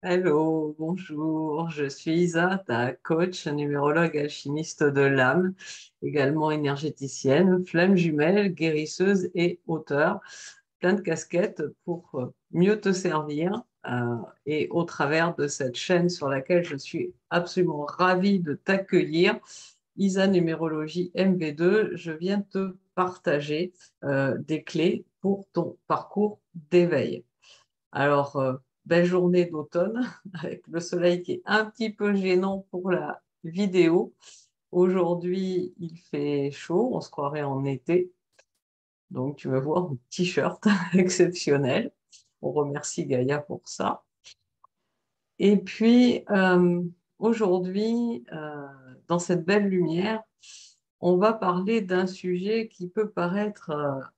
Hello, bonjour, je suis Isa, ta coach, numérologue alchimiste de l'âme, également énergéticienne, flamme jumelle, guérisseuse et auteure. Plein de casquettes pour mieux te servir et au travers de cette chaîne sur laquelle je suis absolument ravie de t'accueillir, Isa Numérologie MV2, je viens te partager des clés pour ton parcours d'éveil. Alors, belle journée d'automne avec le soleil qui est un petit peu gênant pour la vidéo. Aujourd'hui, il fait chaud, on se croirait en été. Donc, tu me vois en t-shirt exceptionnel. On remercie Gaïa pour ça. Et puis, aujourd'hui, dans cette belle lumière, on va parler d'un sujet qui peut paraître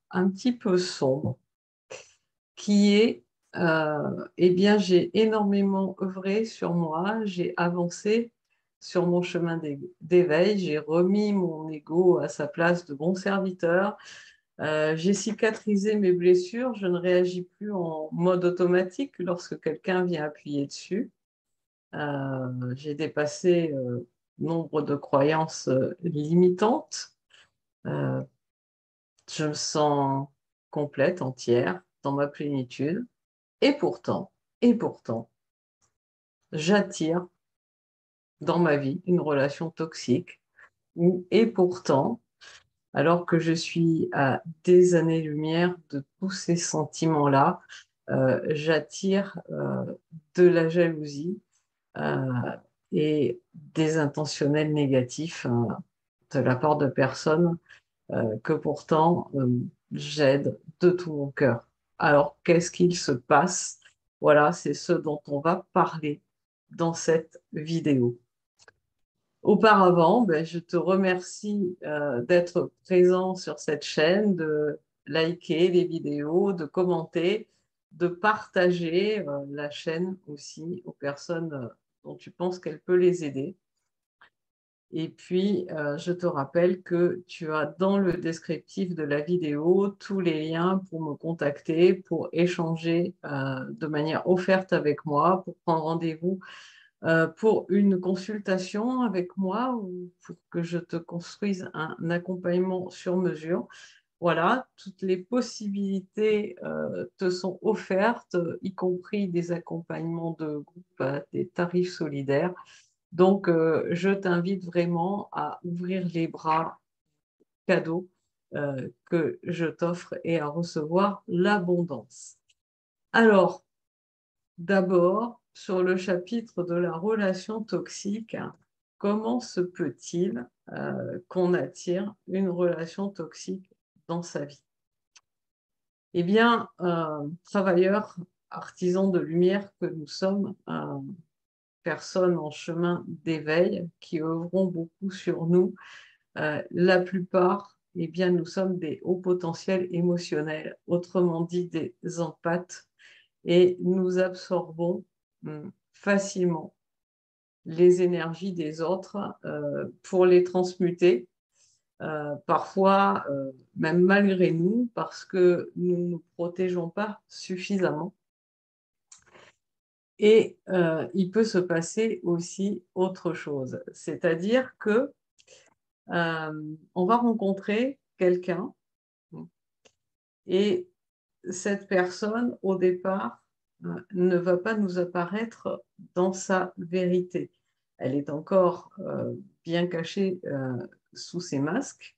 un petit peu sombre, qui est, eh bien, j'ai énormément œuvré sur moi, j'ai avancé sur mon chemin d'éveil, j'ai remis mon ego à sa place de bon serviteur, j'ai cicatrisé mes blessures, je ne réagis plus en mode automatique lorsque quelqu'un vient appuyer dessus. J'ai dépassé nombre de croyances limitantes. Euh, je me sens complète, entière, dans ma plénitude. Et pourtant, et pourtant, j'attire dans ma vie une relation toxique. Et pourtant, alors que je suis à des années-lumière de tous ces sentiments-là, j'attire de la jalousie euh, et des intentionnels négatifs de la part de personnes que pourtant j'aide de tout mon cœur. Alors, qu'est-ce qu'il se passe? Voilà, c'est ce dont on va parler dans cette vidéo. Auparavant, ben, je te remercie d'être présent sur cette chaîne, de liker les vidéos, de commenter, de partager la chaîne aussi aux personnes dont tu penses qu'elle peut les aider. Et puis, je te rappelle que tu as dans le descriptif de la vidéo tous les liens pour me contacter, pour échanger de manière offerte avec moi, pour prendre rendez-vous pour une consultation avec moi ou pour que je te construise un accompagnement sur mesure. Voilà, toutes les possibilités te sont offertes, y compris des accompagnements de groupe à des tarifs solidaires. Donc, je t'invite vraiment à ouvrir les bras cadeaux que je t'offre et à recevoir l'abondance. Alors, d'abord, sur le chapitre de la relation toxique, comment se peut-il qu'on attire une relation toxique dans sa vie? Eh bien, travailleurs, artisans de lumière que nous sommes, personnes en chemin d'éveil qui œuvrons beaucoup sur nous, la plupart, eh bien, nous sommes des hauts potentiels émotionnels, autrement dit des empathes, et nous absorbons facilement les énergies des autres pour les transmuter, parfois même malgré nous, parce que nous ne nous protégeons pas suffisamment. Et il peut se passer aussi autre chose, c'est-à-dire que on va rencontrer quelqu'un et cette personne, au départ, ne va pas nous apparaître dans sa vérité. Elle est encore bien cachée sous ses masques.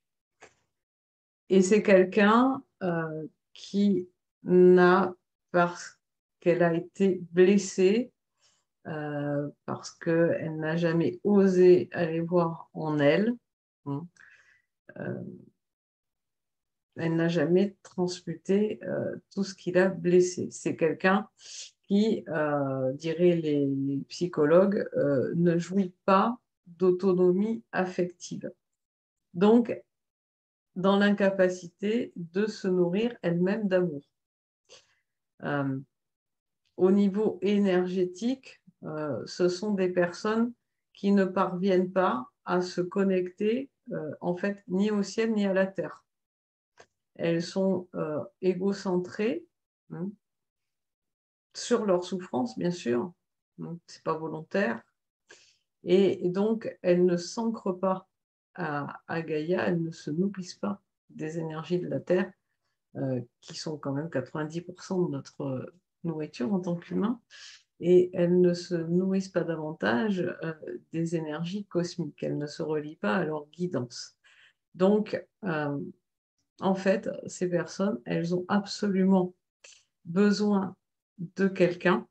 Et c'est quelqu'un qui n'a, parce qu'elle a été blessée, parce qu'elle n'a jamais osé aller voir en elle, hein, euh, elle n'a jamais transmuté tout ce qui l'a blessé. C'est quelqu'un qui, diraient les psychologues, ne jouit pas d'autonomie affective. Donc, dans l'incapacité de se nourrir elle-même d'amour. Euh, Au niveau énergétique, ce sont des personnes qui ne parviennent pas à se connecter, en fait, ni au ciel ni à la terre. Elles sont égocentrées, hein, sur leur souffrance, bien sûr, donc c'est pas volontaire. Et donc, elles ne s'ancrent pas à Gaïa, elles ne se nourrissent pas des énergies de la Terre, qui sont quand même 90% de notre nourriture en tant qu'humain, et elles ne se nourrissent pas davantage des énergies cosmiques, elles ne se relient pas à leur guidance. Donc, en fait, ces personnes, elles ont absolument besoin de quelqu'un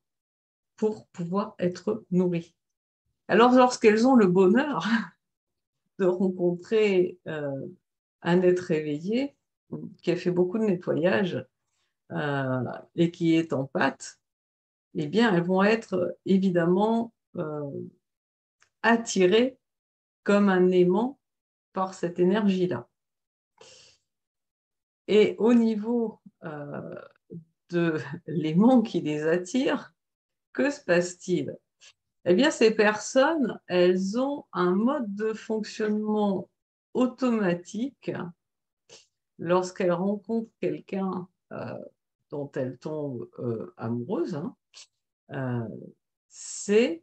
pour pouvoir être nourries. Alors, lorsqu'elles ont le bonheur de rencontrer un être éveillé qui a fait beaucoup de nettoyage et qui est en pâte, eh bien, elles vont être évidemment attirées comme un aimant par cette énergie-là. Et au niveau de l'aimant qui les attire, que se passe-t-il? Eh bien, ces personnes, elles ont un mode de fonctionnement automatique lorsqu'elles rencontrent quelqu'un dont elles tombent amoureuses, hein, c'est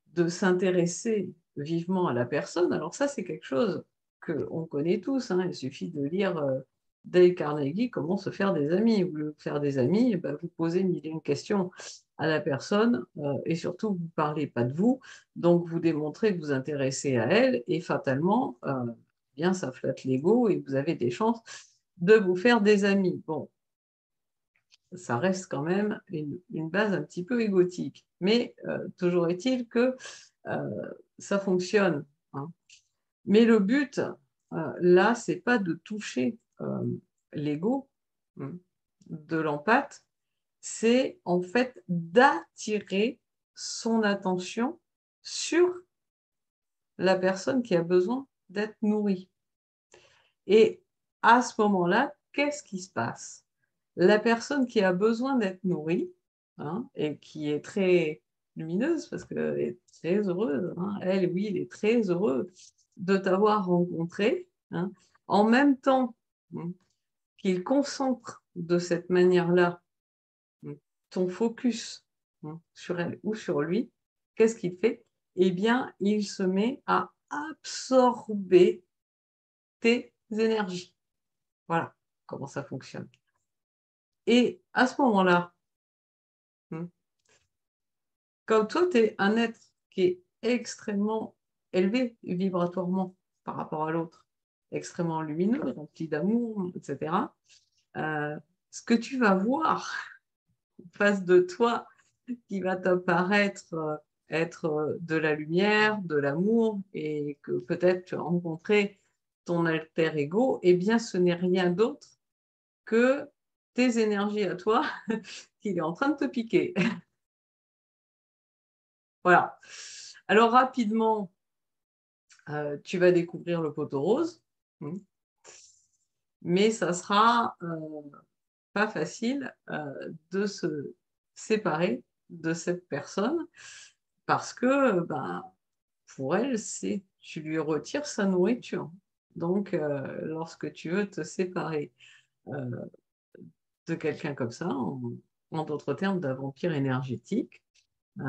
de s'intéresser vivement à la personne. Alors ça, c'est quelque chose qu'on connaît tous, hein. Il suffit de lire Dale Carnegie, Comment se faire des amis. Vous voulez vous faire des amis, eh ben, vous posez mille et une questions à la personne et surtout, vous ne parlez pas de vous. Donc, vous démontrez que vous vous intéressez à elle et fatalement, bien, ça flatte l'ego et vous avez des chances de vous faire des amis. Bon, ça reste quand même une base un petit peu égotique. Mais toujours est-il que ça fonctionne, hein. Mais le but, là, c'est pas de toucher l'ego de l'empathe, c'est en fait d'attirer son attention sur la personne qui a besoin d'être nourrie. Et à ce moment-là, qu'est-ce qui se passe? La personne qui a besoin d'être nourrie, hein, et qui est très lumineuse parce qu'elle est très heureuse, hein, elle, oui, elle est très heureuse de t'avoir rencontré, hein, en même temps qu'il concentre de cette manière-là ton focus sur elle ou sur lui, qu'est-ce qu'il fait? Eh bien, il se met à absorber tes énergies. Voilà comment ça fonctionne. Et à ce moment-là, comme toi, tu es un être qui est extrêmement élevé vibratoirement par rapport à l'autre, extrêmement lumineux, rempli d'amour, etc. Ce que tu vas voir en face de toi qui va t'apparaître être de la lumière, de l'amour, et que peut-être tu as rencontré ton alter ego, eh bien, ce n'est rien d'autre que tes énergies à toi qu'il est en train de te piquer. Voilà. Alors rapidement, tu vas découvrir le poteau rose, mais ça sera pas facile de se séparer de cette personne parce que ben, pour elle, c'est tu lui retires sa nourriture. Donc, lorsque tu veux te séparer de quelqu'un comme ça, en d'autres termes, d'un vampire énergétique, euh,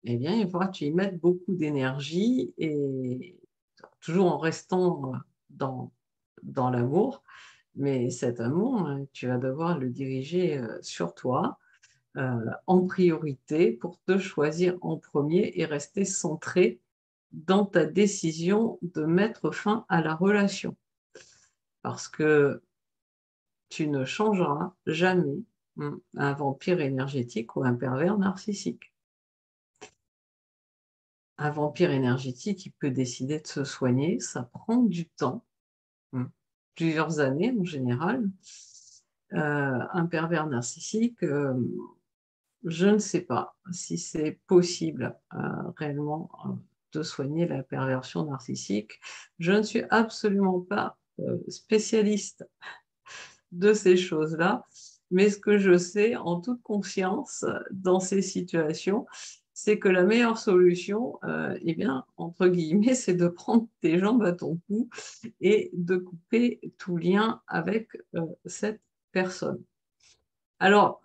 eh bien, il faudra que tu y mettes beaucoup d'énergie et toujours en restant dans, dans l'amour. Mais cet amour, tu vas devoir le diriger sur toi en priorité pour te choisir en premier et rester centré dans ta décision de mettre fin à la relation. Parce que tu ne changeras jamais un vampire énergétique ou un pervers narcissique. Un vampire énergétique, il peut décider de se soigner, ça prend du temps, plusieurs années en général. Un pervers narcissique, je ne sais pas si c'est possible réellement de soigner la perversion narcissique. Je ne suis absolument pas spécialiste de ces choses-là, mais ce que je sais en toute conscience dans ces situations, c'est que la meilleure solution, eh bien, entre guillemets, c'est de prendre tes jambes à ton cou et de couper tout lien avec cette personne. Alors,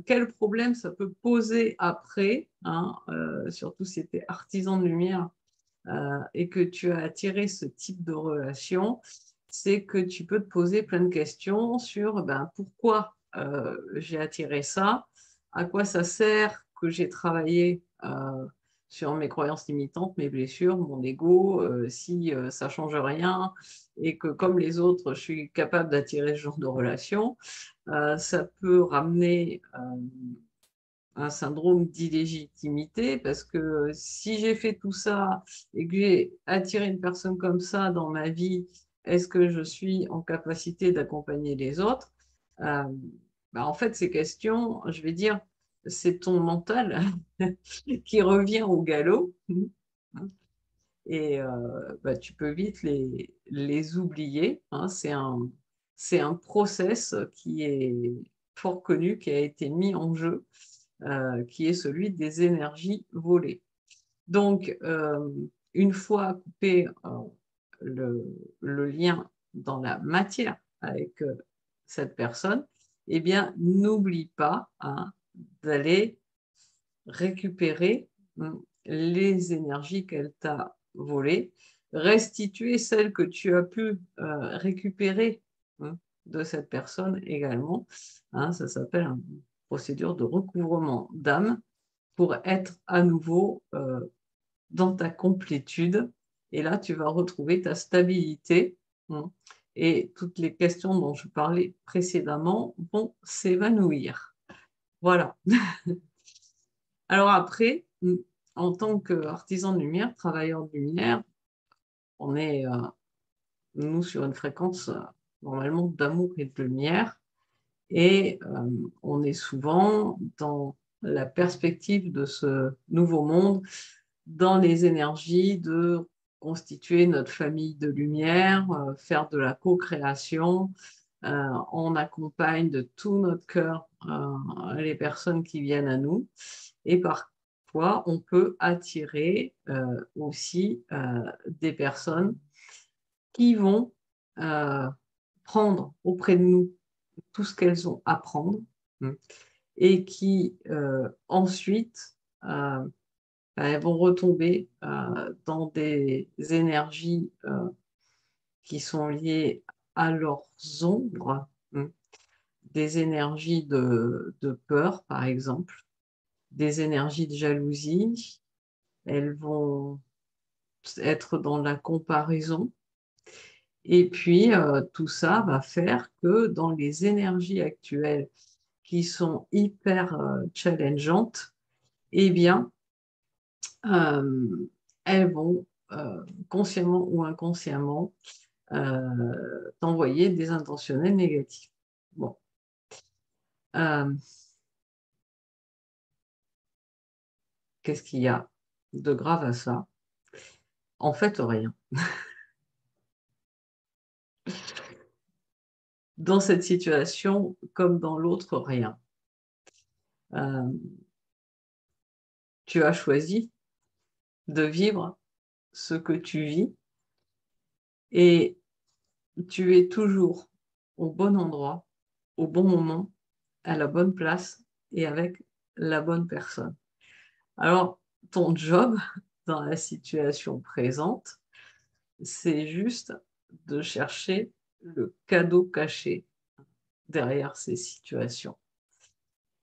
quel problème ça peut poser après, hein, surtout si tu es artisan de lumière et que tu as attiré ce type de relation, c'est que tu peux te poser plein de questions sur ben, pourquoi j'ai attiré ça, à quoi ça sert que j'ai travaillé sur mes croyances limitantes, mes blessures, mon ego, si ça change rien et que comme les autres, je suis capable d'attirer ce genre de relation. Ça peut ramener un syndrome d'illégitimité parce que si j'ai fait tout ça et que j'ai attiré une personne comme ça dans ma vie, est-ce que je suis en capacité d'accompagner les autres? Euh, bah, en fait, ces questions, je vais dire, c'est ton mental qui revient au galop. Et bah, tu peux vite les oublier, hein. C'est un process qui est fort connu, qui a été mis en jeu, qui est celui des énergies volées. Donc, une fois coupé le, le lien dans la matière avec cette personne, eh bien, n'oublie pas, hein, d'aller récupérer les énergies qu'elle t'a volées, restituer celles que tu as pu récupérer de cette personne également. Hein, ça s'appelle une procédure de recouvrement d'âme pour être à nouveau dans ta complétude. Et là, tu vas retrouver ta stabilité. Et toutes les questions dont je parlais précédemment vont s'évanouir. Voilà. Alors après, en tant qu'artisan de lumière, travailleur de lumière, on est, nous, sur une fréquence normalement d'amour et de lumière, et on est souvent dans la perspective de ce nouveau monde, dans les énergies de constituer notre famille de lumière, faire de la co-création. On accompagne de tout notre cœur les personnes qui viennent à nous. Et parfois, on peut attirer aussi des personnes qui vont euh, prendre auprès de nous tout ce qu'elles ont à prendre et qui ensuite ben, elles vont retomber dans des énergies qui sont liées à leurs ombres, des énergies de peur, par exemple, des énergies de jalousie. Elles vont être dans la comparaison. Et puis, tout ça va faire que dans les énergies actuelles qui sont hyper challengeantes, eh bien, elles vont consciemment ou inconsciemment t'envoyer des intentionnels négatifs. Bon. Euh, Qu'est-ce qu'il y a de grave à ça? En fait, rien. Dans cette situation, comme dans l'autre, rien. Euh, Tu as choisi de vivre ce que tu vis et tu es toujours au bon endroit, au bon moment, à la bonne place et avec la bonne personne. Alors, ton job dans la situation présente, c'est juste de chercher le cadeau caché derrière ces situations.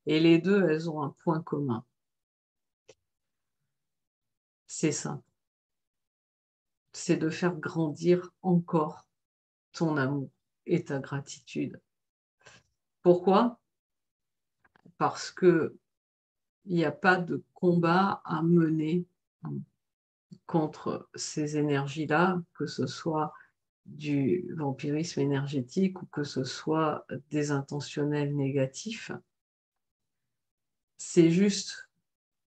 Et les deux, elles ont un point commun. C'est ça. C'est de faire grandir encore ton amour et ta gratitude. Pourquoi? Parce que il n'y a pas de combat à mener contre ces énergies-là, que ce soit du vampirisme énergétique ou que ce soit des intentionnels négatifs. C'est juste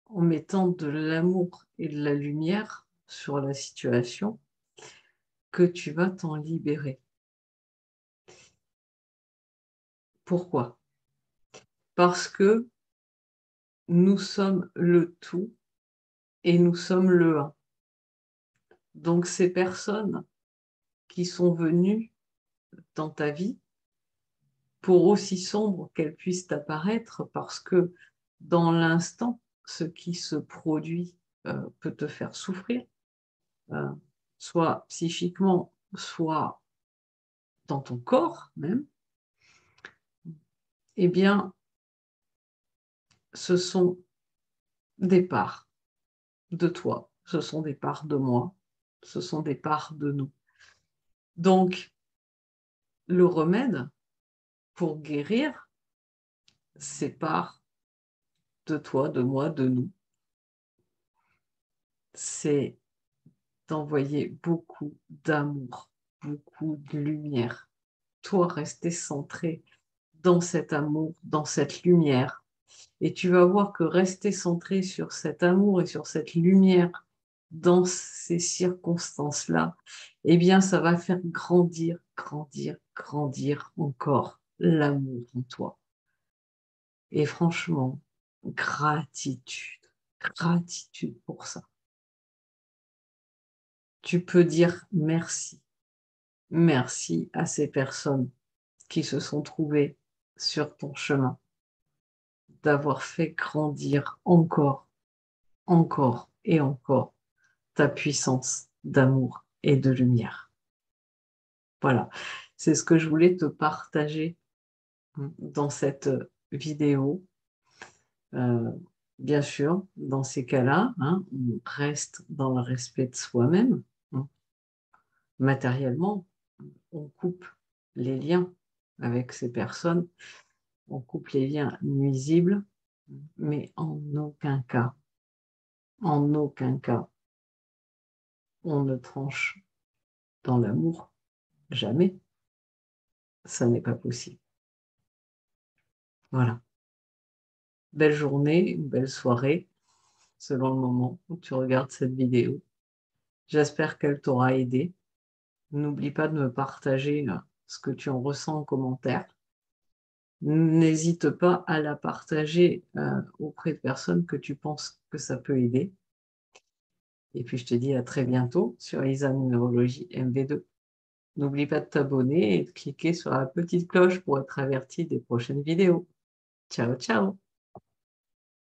en mettant de l'amour et de la lumière sur la situation que tu vas t'en libérer. Pourquoi? Parce que nous sommes le tout et nous sommes le un. Donc ces personnes qui sont venues dans ta vie pour aussi sombre qu'elle puisse apparaître, parce que dans l'instant, ce qui se produit peut te faire souffrir, euh, soit psychiquement, soit dans ton corps même. Eh bien, ce sont des parts de toi, ce sont des parts de moi, ce sont des parts de nous. Donc, le remède pour guérir ces parts de toi, de moi, de nous, c'est d'envoyer beaucoup d'amour, beaucoup de lumière. Toi, rester centré dans cet amour, dans cette lumière. Et tu vas voir que rester centré sur cet amour et sur cette lumière dans ces circonstances-là, eh bien, ça va faire grandir, grandir, grandir encore l'amour en toi. Et franchement, gratitude, gratitude pour ça. Tu peux dire merci. Merci à ces personnes qui se sont trouvées sur ton chemin, d'avoir fait grandir encore, encore et encore ta puissance d'amour et de lumière. Voilà, c'est ce que je voulais te partager dans cette vidéo. Euh, Bien sûr, dans ces cas-là, hein, on reste dans le respect de soi-même. Hein. Matériellement, on coupe les liens avec ces personnes, on coupe les liens nuisibles, mais en aucun cas, on ne tranche dans l'amour. Jamais. Ça n'est pas possible. Voilà. Belle journée, une belle soirée, selon le moment où tu regardes cette vidéo. J'espère qu'elle t'aura aidé. N'oublie pas de me partager ce que tu en ressens en commentaire. N'hésite pas à la partager auprès de personnes que tu penses que ça peut aider. Et puis, je te dis à très bientôt sur Isa Numérologie MV2. N'oublie pas de t'abonner et de cliquer sur la petite cloche pour être averti des prochaines vidéos. Ciao, ciao!